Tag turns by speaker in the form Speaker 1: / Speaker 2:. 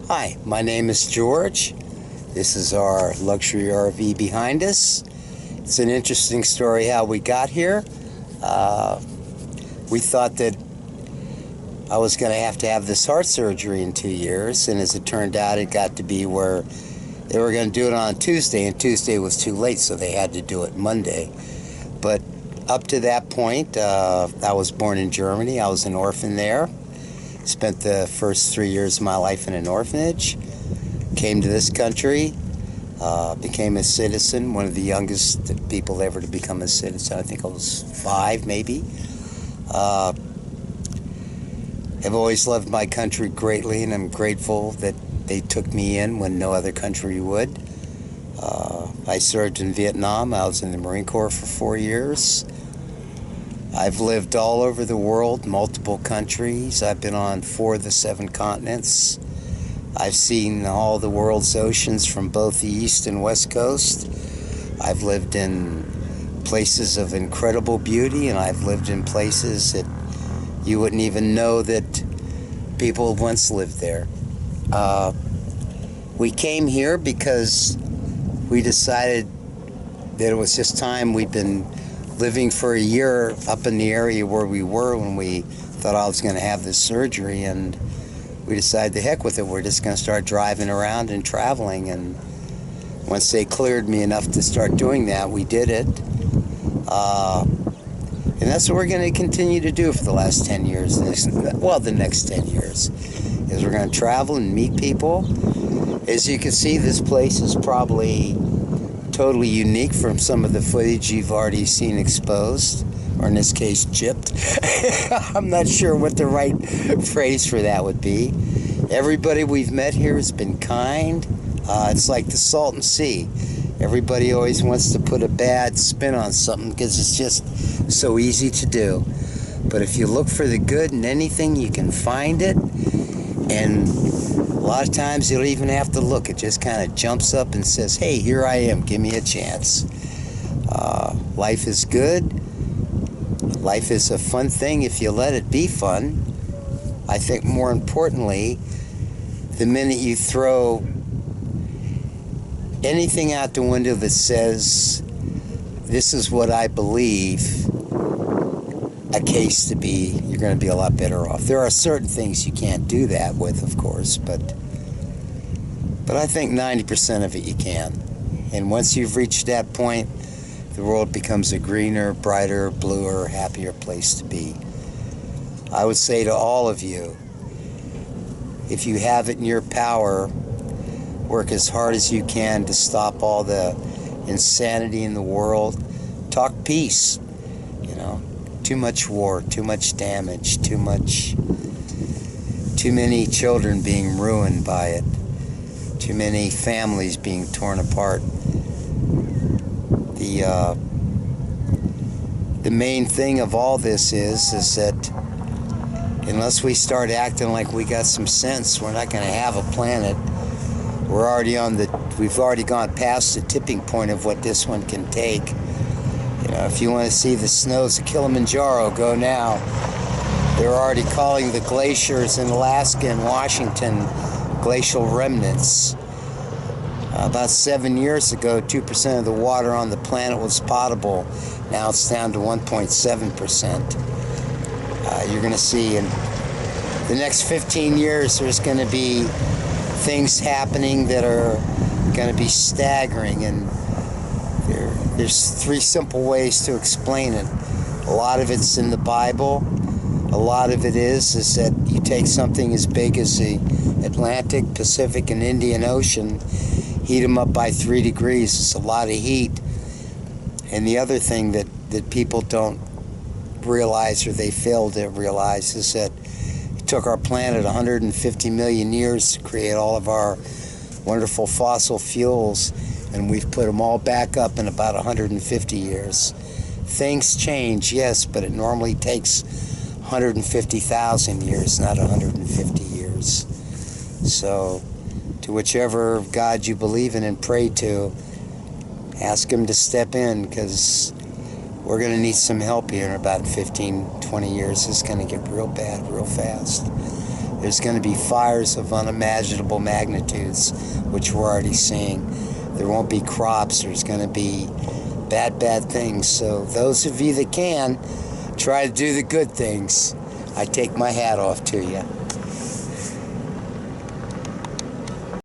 Speaker 1: Hi, my name is George. This is our luxury RV behind us. It's an interesting story how we got here. We thought that I was going to have this heart surgery in 2 years, and as it turned out, it got to be where they were going to do it on Tuesday, and Tuesday was too late, so they had to do it Monday. But up to that point, I was born in Germany. I was an orphan there. Spent the first 3 years of my life in an orphanage. Came to this country, became a citizen, one of the youngest people ever to become a citizen. I think I was 5, maybe. I've always loved my country greatly, and I'm grateful that they took me in when no other country would. I served in Vietnam. I was in the Marine Corps for 4 years. I've lived all over the world, multiple countries. I've been on 4 of the 7 continents. I've seen all the world's oceans from both the East and West Coast. I've lived in places of incredible beauty, and I've lived in places that you wouldn't even know that people once lived there. We came here because we decided that it was just time. We'd been living for a year up in the area where we were when we thought I was going to have this surgery, and we decided to heck with it. We're just going to start driving around and traveling, and once they cleared me enough to start doing that, we did it. And that's what we're going to continue to do for the last 10 years. Well, the next 10 years is we're going to travel and meet people. As you can see, this place is probably totally unique from some of the footage you've already seen exposed, or in this case, gypped. I'm not sure what the right phrase for that would be. Everybody we've met here has been kind. It's like the Salton Sea. Everybody always wants to put a bad spin on something because it's just so easy to do. But if you look for the good in anything, you can find it. And a lot of times you don't even have to look. It just kind of jumps up and says, hey, here I am. Give me a chance. Life is good. Life is a fun thing if you let it be fun. I think more importantly, the minute you throw anything out the window that says, this is what I believe a case to be, you're going to be a lot better off. There are certain things you can't do that with, of course, but I think 90% of it you can. And once you've reached that point, the world becomes a greener, brighter, bluer, happier place to be. I would say to all of you, if you have it in your power, work as hard as you can to stop all the insanity in the world. Talk peace. Too much war, too much damage, too many children being ruined by it, too many families being torn apart. The main thing of all this is that unless we start acting like we got some sense, we're not going to have a planet. We've already gone past the tipping point of what this one can take. If you want to see the snows of Kilimanjaro, go now. They're already calling the glaciers in Alaska and Washington glacial remnants. About 7 years ago, 2% of the water on the planet was potable. Now it's down to 1.7%. You're going to see in the next 15 years, there's going to be things happening that are going to be staggering, and there's 3 simple ways to explain it. A lot of it's in the Bible. A lot of it is that you take something as big as the Atlantic, Pacific, and Indian Ocean, heat them up by 3 degrees. It's a lot of heat. And the other thing that people don't realize, or they fail to realize, is that it took our planet 150 million years to create all of our wonderful fossil fuels, and we've put them all back up in about 150 years. Things change, yes, but it normally takes 150,000 years, not 150 years. So, to whichever God you believe in and pray to, ask him to step in, because we're going to need some help here in about 15, 20 years. It's going to get real bad real fast. There's going to be fires of unimaginable magnitudes, which we're already seeing. There won't be crops. There's going to be bad things. So those of you that can, try to do the good things. I take my hat off to you.